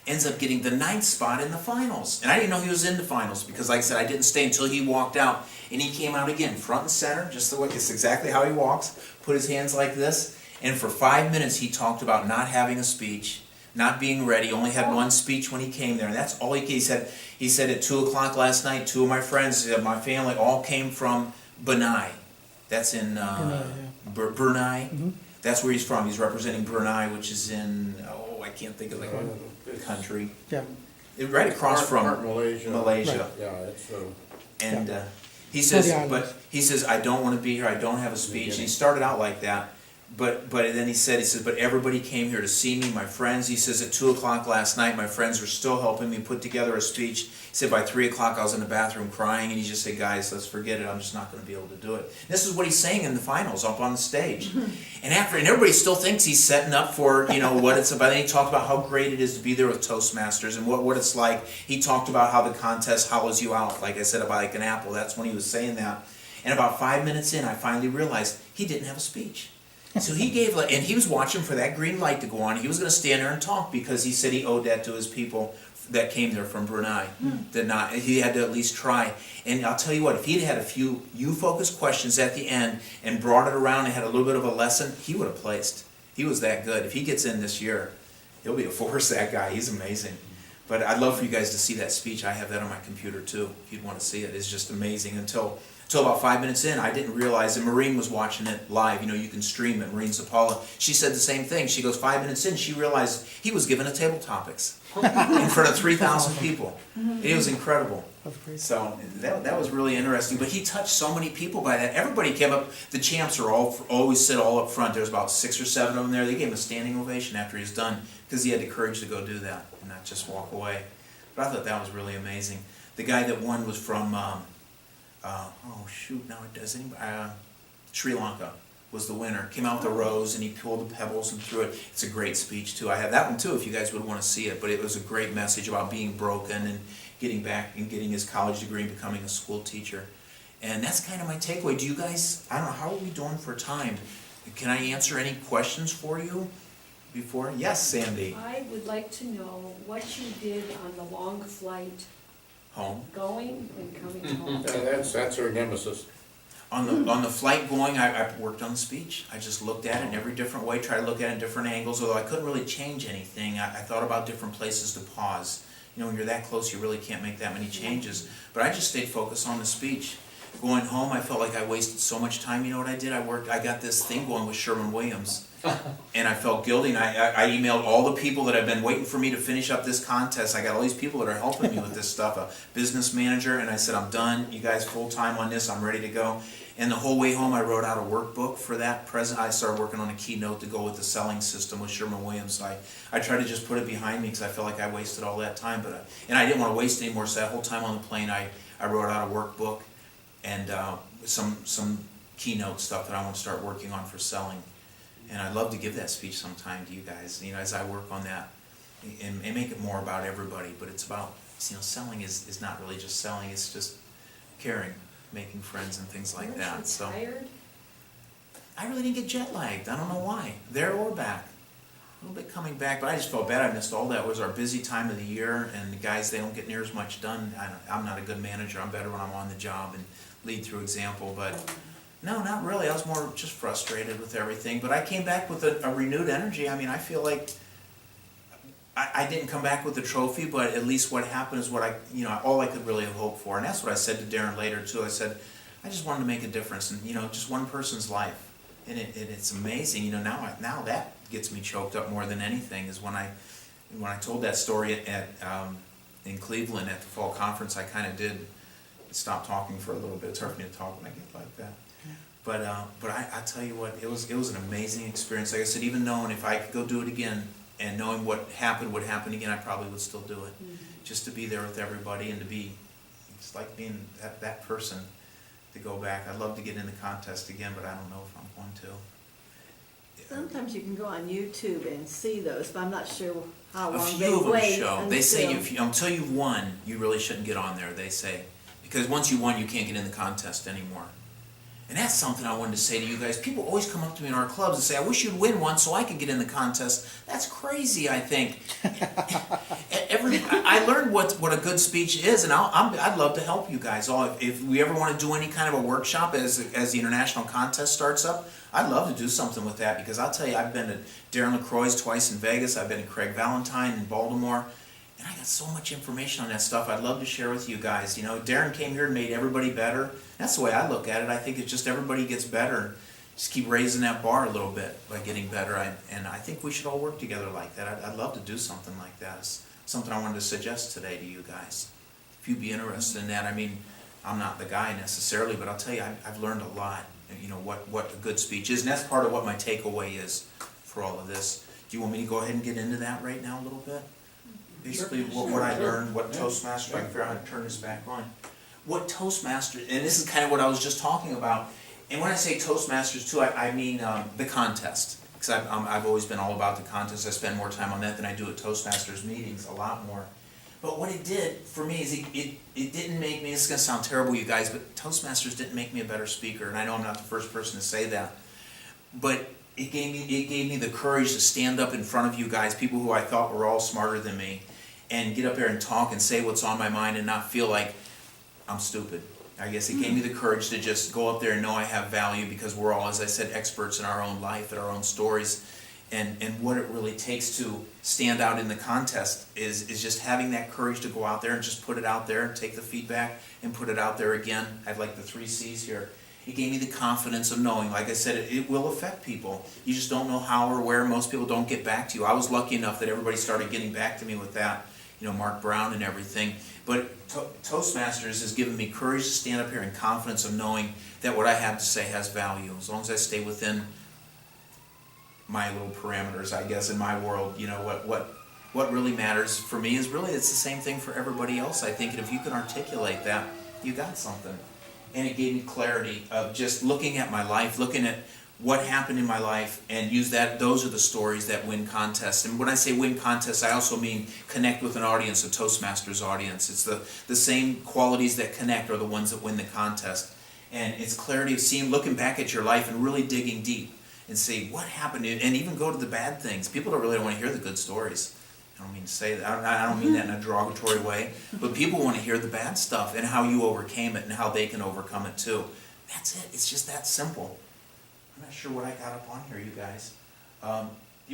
ends up getting the 9th spot in the finals. And I didn't know he was in the finals, because like I said, I didn't stay until he walked out, and he came out again, front and center, just the way, it's exactly how he walks, put his hands like this, and for 5 minutes he talked about not having a speech, not being ready, only had one speech when he came there, and that's all he said. He said at 2 o'clock last night, 2 of my friends, my family, all came from Brunei. That's in Brunei. Mhm. That's where he's from. He's representing Brunei, which is in, I can't think of the country. Yeah. Right across from Malaysia. Malaysia. Yeah, it's, And he says, the islands. but he says, I don't want to be here, I don't have a speech. And he started out like that, but then he says, but everybody came here to see me, my friends. He says at 2 o'clock last night, my friends were still helping me put together a speech. He said by 3 o'clock I was in the bathroom crying, and he just said, guys, let's forget it, I'm just not going to be able to do it. This is what he's saying in the finals, up on the stage. And everybody still thinks he's setting up for, what it's about. And he talked about how great it is to be there with Toastmasters and what it's like. He talked about how the contest hollows you out, like I said, about like an apple. That's when he was saying that. And about 5 minutes in, I finally realized he didn't have a speech. So he gave, and he was watching for that green light to go on. He was going to stand there and talk, because he said he owed that to his people that came there from Brunei. He had to at least try. And I'll tell you what, if he'd had a few you-focused questions at the end and brought it around and had a little bit of a lesson, he would have placed. He was that good. If he gets in this year, he'll be a force, that guy. He's amazing. But I'd love for you guys to see that speech. I have that on my computer too, if you'd want to see it. It's just amazing. Until about 5 minutes in, I didn't realize, and Maureen was watching it live, you can stream it, Maureen Zapala. She said the same thing. She goes, 5 minutes in, she realized he was giving a table topics in front of 3,000 people. It was incredible. That's great. So that was really interesting. But he touched so many people by that. Everybody came up, the champs are always sit all up front. There's about 6 or 7 of them there. They gave him a standing ovation after he was done, because he had the courage to go do that and not just walk away. But I thought that was really amazing. The guy that won was from, Sri Lanka was the winner. Came out with a rose and he pulled the pebbles and threw it. It's a great speech too. I have that one too if you guys would want to see it. But it was a great message about being broken and getting back and getting his college degree and becoming a school teacher. And that's kind of my takeaway. Do you guys, I don't know, how are we doing for time? Can I answer any questions for you before? Yes, Sandy. I would like to know what you did on the long flight Home. going and coming home. that's our nemesis. On the flight going, I worked on the speech. I just looked at it in every different way, tried to look at it in different angles, although I couldn't really change anything. I thought about different places to pause. When you're that close, you really can't make that many changes. But I just stayed focused on the speech. Going home, I felt like I wasted so much time. You know what I did? I got this thing going with Sherwin-Williams. And I felt guilty, and I emailed all the people that have been waiting for me to finish up this contest. I got all these people that are helping me with this stuff, a business manager, and I said, I'm done, you guys full-time on this, I'm ready to go. And the whole way home, I wrote out a workbook for that present. I started working on a keynote to go with the selling system with Sherwin-Williams. So I tried to just put it behind me because I felt like I wasted all that time. And I didn't want to waste any more, so that whole time on the plane, I wrote out a workbook and some keynote stuff that I want to start working on for selling. And I'd love to give that speech sometime to you guys, as I work on that and make it more about everybody. But it's about, selling is not really just selling, it's just caring, making friends and things like that. Weren't you So tired? I really didn't get jet lagged. I don't know why. There or back. A little bit coming back, but I just felt bad. I missed all that. It was our busy time of the year, and the guys, they don't get near as much done. I'm not a good manager. I'm better when I'm on the job and lead through example, but no, not really. I was more just frustrated with everything, but I came back with a renewed energy. I feel like I didn't come back with the trophy, but at least what happened is what all I could really hope for. And that's what I said to Darren later too. I said, I just wanted to make a difference in, just one person's life. And it's amazing, now that gets me choked up more than anything is when I when I told that story in Cleveland at the fall conference, I kind of did stop talking for a little bit. It's hard for me to talk when I get like that. But I tell you what, it was an amazing experience. Like I said, even knowing if I could go do it again and knowing what happened would happen again, I probably would still do it. Just to be there with everybody and to be, it's like being that person to go back. I'd love to get in the contest again, but I don't know if I'm going to. Sometimes you can go on YouTube and see those, but I'm not sure how A long few they of them wait show. They say until- until you've won, you really shouldn't get on there, they say. Because once you won, you can't get in the contest anymore. And that's something I wanted to say to you guys. People always come up to me in our clubs and say, I wish you'd win one so I could get in the contest. That's crazy, I think. I learned what a good speech is, and I'd love to help you guys all. If we ever want to do any kind of a workshop as the international contest starts up, I'd love to do something with that, because I'll tell you, I've been to Darren LaCroix's twice in Vegas, I've been to Craig Valentine in Baltimore, and I got so much information on that stuff I'd love to share with you guys. You know, Darren came here and made everybody better. That's the way I look at it. I think it's just everybody gets better. Just keep raising that bar a little bit by getting better. And I think we should all work together like that. I'd love to do something like that. It's something I wanted to suggest today to you guys. If you'd be interested in that. I mean, I'm not the guy necessarily, but I'll tell you, I've learned a lot. You know, what a good speech is. And that's part of what my takeaway is for all of this. Do you want me to go ahead and get into that right now a little bit? Basically, what I learned, what Toastmasters, I can figure out how to turn this back on. What Toastmasters, and this is kind of what I was just talking about, and when I say Toastmasters too, I mean the contest. Because I've always been all about the contest. I spend more time on that than I do at Toastmasters meetings, a lot more. But what it did for me is it didn't make me, this is going to sound terrible, you guys, but Toastmasters didn't make me a better speaker, and I know I'm not the first person to say that. But it gave me the courage to stand up in front of you guys, people who I thought were all smarter than me, and get up there and talk and say what's on my mind and not feel like I'm stupid. I guess it gave me the courage to just go up there and know I have value, because we're all, as I said, experts in our own life and our own stories. And what it really takes to stand out in the contest is just having that courage to go out there and just put it out there and take the feedback and put it out there again. I'd like the 3 C's here. It gave me the confidence of knowing, like I said, it will affect people. You just don't know how or where. Most people don't get back to you. I was lucky enough that everybody started getting back to me with that, you know, Mark Brown and everything. But Toastmasters has given me courage to stand up here and confidence of knowing that what I have to say has value. As long as I stay within my little parameters, I guess, in my world, you know, what really matters for me is really, it's the same thing for everybody else, I think. And if you can articulate that, you got something. And it gave me clarity of just looking at my life, looking at what happened in my life, and use that. Those are the stories that win contests. And when I say win contests, I also mean connect with an audience, a Toastmasters audience. It's the same qualities that connect are the ones that win the contest. And it's clarity of seeing, looking back at your life and really digging deep and see what happened, and even go to the bad things. People don't really want to hear the good stories. I don't mean to say that. I don't mean that in a derogatory way. But people want to hear the bad stuff and how you overcame it and how they can overcome it too. That's it. It's just that simple. I'm not sure what I got up on here, you guys.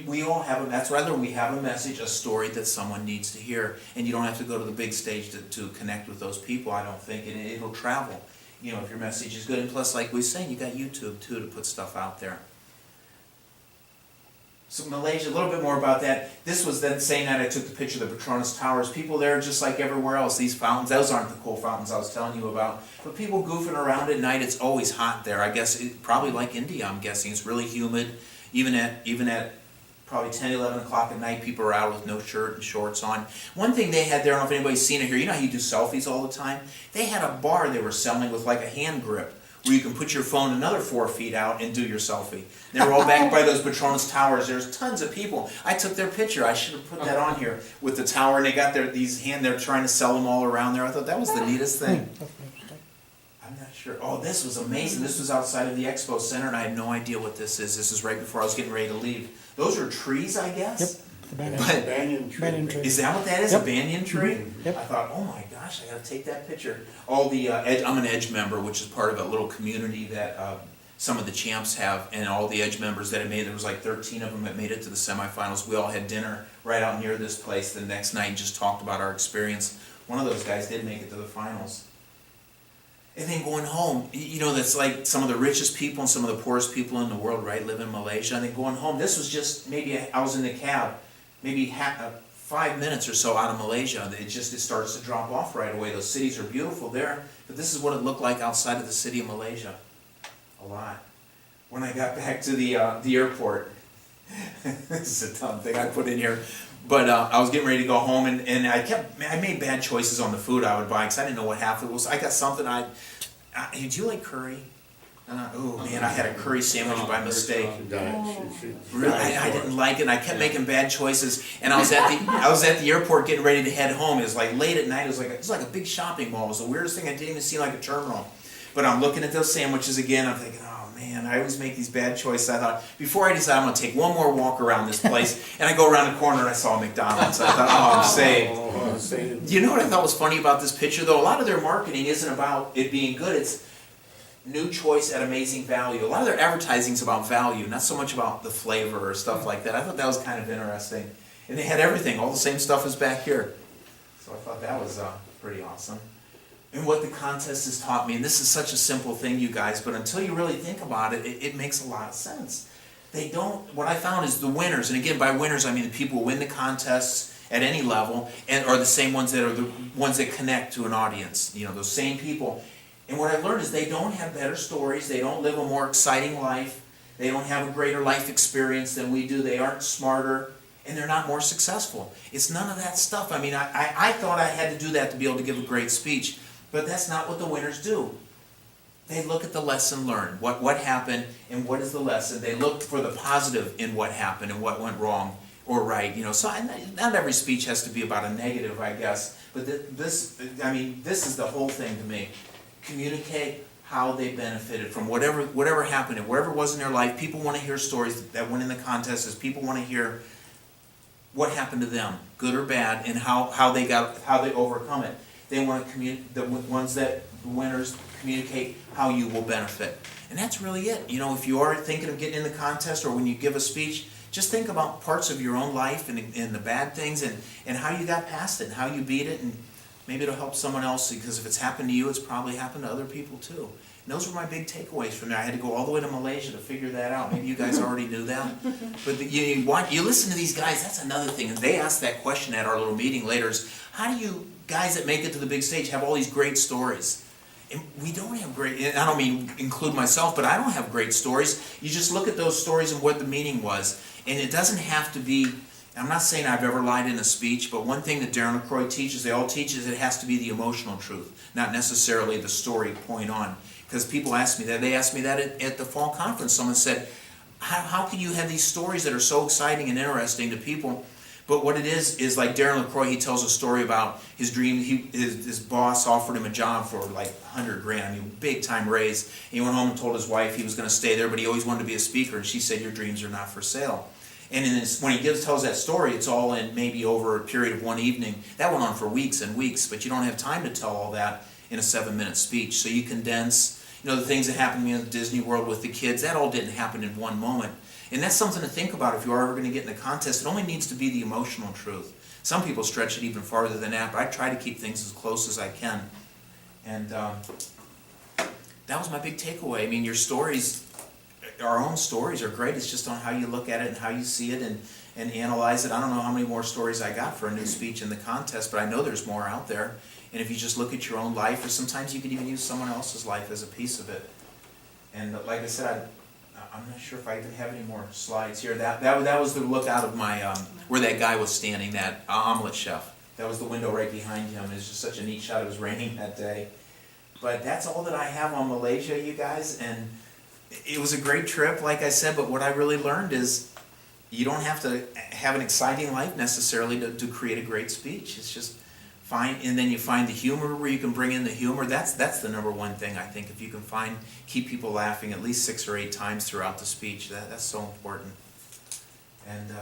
We all have that's rather we have a message, a story that someone needs to hear, and you don't have to go to the big stage to connect with those people, I don't think, and it'll travel, you know, if your message is good. And plus, like we were saying, you got YouTube too to put stuff out there. So Malaysia, a little bit more about that. This was then same night I took the picture of the Petronas Towers. People there just like everywhere else. These fountains, those aren't the cool fountains I was telling you about. But people goofing around at night. It's always hot there. I guess probably like India, I'm guessing. It's really humid. Even at probably 10, 11 o'clock at night, people are out with no shirt and shorts on. One thing they had there, I don't know if anybody's seen it here, you know how you do selfies all the time? They had a bar they were selling with like a hand grip, where you can put your phone another 4 feet out and do your selfie. They were all back by those Petronas Towers. There's tons of people. I took their picture. I should have put that on here with the tower, and they got they're trying to sell them all around there. I thought that was the neatest thing. I'm not sure. Oh, this was amazing. This was outside of the Expo Center, and I have no idea what this is. This is right before I was getting ready to leave. Those are trees, I guess? Yep. Banyan tree. Banyan tree. Is that what that is? Yep. A banyan tree? Yep. I thought, oh my gosh, I gotta take that picture. All the I'm an Edge member, which is part of a little community that some of the champs have, and all the Edge members that had made, there was like 13 of them that made it to the semifinals. We all had dinner right out near this place the next night and just talked about our experience. One of those guys did make it to the finals. And then going home, you know, that's like some of the richest people and some of the poorest people in the world, right, live in Malaysia. And then going home, this was just maybe, I was in the cab, maybe 5 minutes or so out of Malaysia, it starts to drop off right away. Those cities are beautiful there, but this is what it looked like outside of the city of Malaysia. A lot. When I got back to the airport, this is a dumb thing I put in here, but I was getting ready to go home, and I made bad choices on the food I would buy because I didn't know what half it was. I got something do you like curry? Oh man, I had a curry sandwich by mistake. Really, I didn't like it, and I kept making bad choices. And I was at the airport getting ready to head home. It was like late at night. It was like a big shopping mall. It was the weirdest thing. I didn't even see like a terminal. But I'm looking at those sandwiches again. I'm thinking, oh man, I always make these bad choices. I thought, before I decide, I'm going to take one more walk around this place. And I go around the corner and I saw McDonald's. I thought, oh, I'm saved. You know what I thought was funny about this picture, though? A lot of their marketing isn't about it being good. It's new choice at amazing value. A lot of their advertising is about value, not so much about the flavor or stuff like that. I thought that was kind of interesting. And they had everything. All the same stuff is back here. So I thought that was pretty awesome. And what the contest has taught me, and this is such a simple thing, you guys, but until you really think about it, it makes a lot of sense. What I found is the winners, and again, by winners, I mean the people who win the contests at any level, and are the same ones that are the ones that connect to an audience. You know, those same people. And what I've learned is they don't have better stories, they don't live a more exciting life, they don't have a greater life experience than we do, they aren't smarter, and they're not more successful. It's none of that stuff. I mean, I thought I had to do that to be able to give a great speech, but that's not what the winners do. They look at the lesson learned, what happened, and what is the lesson. They look for the positive in what happened and what went wrong or right. You know, so not every speech has to be about a negative, I guess, but this is the whole thing to me. Communicate how they benefited from whatever happened and whatever was in their life. People want to hear stories that went in the contest. As people want to hear what happened to them, good or bad, and how they overcome it. They want to the winners communicate how you will benefit, and that's really it. You know, if you are thinking of getting in the contest or when you give a speech, just think about parts of your own life and the bad things and how you got past it and how you beat it, and maybe it'll help someone else, because if it's happened to you, it's probably happened to other people too. And those were my big takeaways from there. I had to go all the way to Malaysia to figure that out. Maybe you guys already knew that. But you listen to these guys, that's another thing. And they asked that question at our little meeting later, is how do you guys that make it to the big stage have all these great stories? And we don't have great, I don't mean include myself, but I don't have great stories. You just look at those stories and what the meaning was. And it doesn't have to be, I'm not saying I've ever lied in a speech, but one thing that Darren LaCroix teaches, they all teach, is it has to be the emotional truth, not necessarily the story point on. Because people ask me that. They asked me that at the fall conference. Someone said, how can you have these stories that are so exciting and interesting to people? But what it is like Darren LaCroix, he tells a story about his dream. His boss offered him a job for like $100,000, I mean, big time raise. He went home and told his wife he was going to stay there, but he always wanted to be a speaker. And she said, your dreams are not for sale. And when he tells that story, it's all in maybe over a period of one evening. That went on for weeks and weeks, but you don't have time to tell all that in a 7-minute speech. So you condense, the things that happened to me at Disney World with the kids, that all didn't happen in one moment. And that's something to think about if you are ever going to get in a contest. It only needs to be the emotional truth. Some people stretch it even farther than that, but I try to keep things as close as I can. And that was my big takeaway. I mean, your stories, our own stories are great. It's just on how you look at it and how you see it and analyze it. I don't know how many more stories I got for a new speech in the contest, but I know there's more out there. And if you just look at your own life, or sometimes you could even use someone else's life as a piece of it. And like I said, I'm not sure if I even have any more slides here. That was the look out of my, where that guy was standing, that omelet chef. That was the window right behind him. It was just such a neat shot. It was raining that day. But that's all that I have on Malaysia, you guys. And it was a great trip, like I said, but what I really learned is you don't have to have an exciting life necessarily to create a great speech. It's just and then you find the humor where you can bring in the humor. That's the number one thing, I think. If you can keep people laughing at least 6 or 8 times throughout the speech, that's so important. And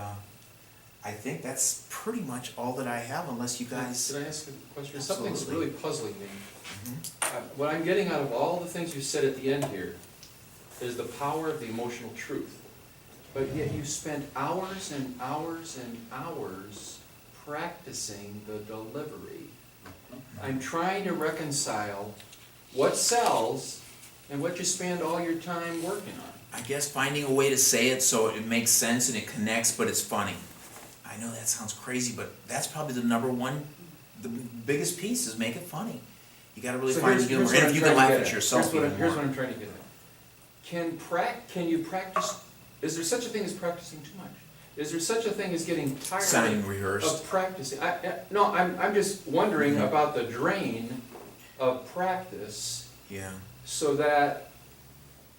I think that's pretty much all that I have, unless you guys... Can I ask a question? Absolutely. Something's really puzzling me. Mm-hmm. What I'm getting out of all the things you said at the end here is the power of the emotional truth. But yet you spend hours and hours and hours practicing the delivery. I'm trying to reconcile what sells and what you spend all your time working on. I guess finding a way to say it so it makes sense and it connects, but it's funny. I know that sounds crazy, but that's probably the number one, the biggest piece is make it funny. You gotta really So find the here's humor, and what if you I'm can trying laugh to at get yourself Here's even what more. I'm trying to get at. Can you practice, is there such a thing as practicing too much? Is there such a thing as getting tired Sounding rehearsed. of practicing? No, I'm just wondering Mhm. about the drain of practice Yeah. so that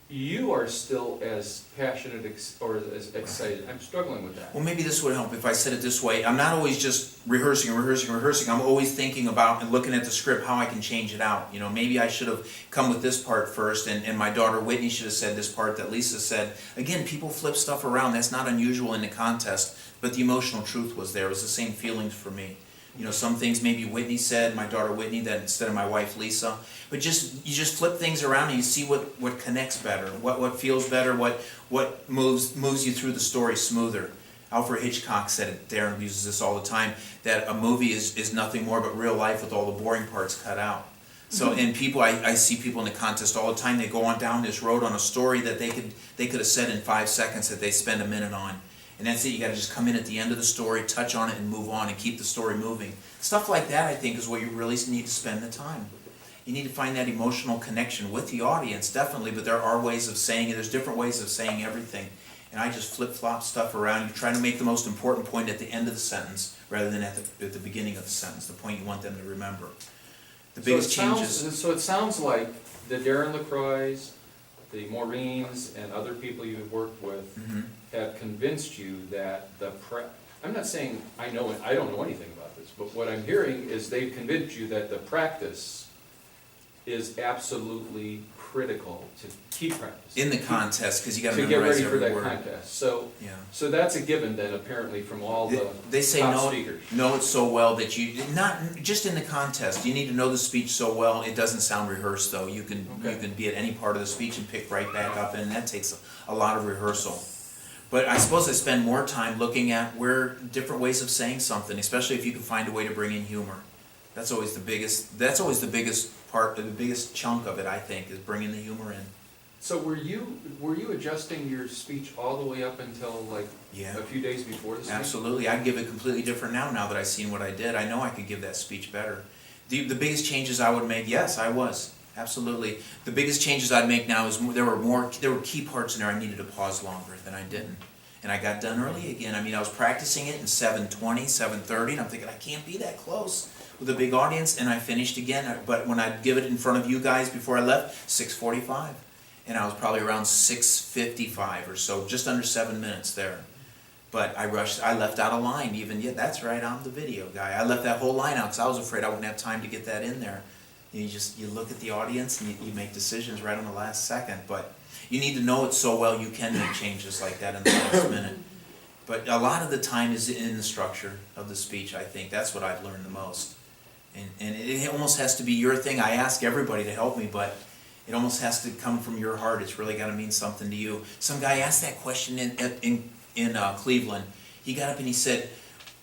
you are still as passionate or as excited. I'm struggling with that. Well, maybe this would help if I said it this way. I'm not always just rehearsing. I'm always thinking about and looking at the script, how I can change it out. You know, maybe I should have come with this part first, and my daughter Whitney should have said this part that Lisa said. Again, people flip stuff around. That's not unusual in the contest, but the emotional truth was there. It was the same feelings for me. You know, some things maybe Whitney said, my daughter Whitney, that instead of my wife Lisa. But you just flip things around and you see what connects better, what feels better, what moves you through the story smoother. Alfred Hitchcock said it, Darren uses this all the time, that a movie is nothing more but real life with all the boring parts cut out. So, and people, I see people in the contest all the time, they go on down this road on a story that they could have said in 5 seconds that they spend a minute on. And that's it, you gotta just come in at the end of the story, touch on it and move on and keep the story moving. Stuff like that, I think, is where you really need to spend the time. You need to find that emotional connection with the audience, definitely, but there are ways of saying it, there's different ways of saying everything. And I just flip-flop stuff around, you try to make the most important point at the end of the sentence, rather than at the beginning of the sentence, the point you want them to remember. The biggest changes... So it sounds like the Darren LaCroix, the Maureen's, and other people you've worked with Mhm. have convinced you that I'm not saying I don't know anything about this, but what I'm hearing is they've convinced you that the practice is absolutely critical to keep practicing. In the contest, because you gotta To get memorize ready for every that word. contest. So, Yeah. so that's a given then, apparently, from all the They say top speakers. know it so well that you, not just in the contest, you need to know the speech so well, it doesn't sound rehearsed though. You can be at any part of the speech and pick right back up, and that takes a lot of rehearsal. But I suppose I spend more time looking at different ways of saying something, especially if you can find a way to bring in humor. That's always the biggest part, the biggest chunk of it, I think, is bringing the humor in. So were you adjusting your speech all the way up until like Yeah. a few days before the speech? Absolutely, I'd give it completely different now that I've seen what I did. I know I could give that speech better. The biggest changes I would make, yes, I was. Absolutely. The biggest changes I'd make now is there were key parts in there I needed to pause longer than I didn't. And I got done early again. I mean, I was practicing it in 7:20, 7:30, and I'm thinking, I can't be that close with a big audience, and I finished again. But when I'd give it in front of you guys before I left, 6:45. And I was probably around 6:55 or so, just under 7 minutes there. But I left out a line even, yeah, that's right, I'm the video guy. I left that whole line out because I was afraid I wouldn't have time to get that in there. You look at the audience and you make decisions right on the last second, but you need to know it so well you can make changes like that in the last minute. But a lot of the time is in the structure of the speech, I think. That's what I've learned the most. And it almost has to be your thing. I ask everybody to help me, but it almost has to come from your heart. It's really got to mean something to you. Some guy asked that question in Cleveland. He got up and he said,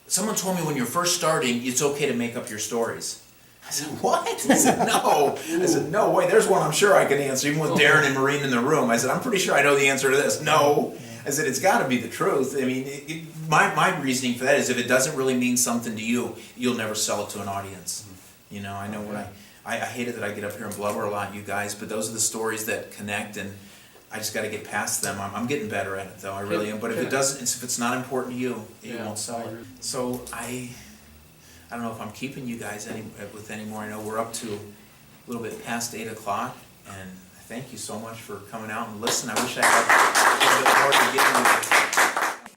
someone told me when you're first starting, it's okay to make up your stories. I said, what? I said, no. I said, no way. There's one I'm sure I can answer, even with Darren and Maureen in the room. I said, I'm pretty sure I know the answer to this. No. I said, it's got to be the truth. I mean, my reasoning for that is if it doesn't really mean something to you, you'll never sell it to an audience. You know, I know when I hate it that I get up here and blubber a lot, you guys, but those are the stories that connect, and I just got to get past them. I'm getting better at it, though. I really am. But if it's not important to you, you won't sell it. So I don't know if I'm keeping you guys with any more. I know we're up to a little bit past 8 o'clock, and thank you so much for coming out and listening. I wish I had a little bit more to give you.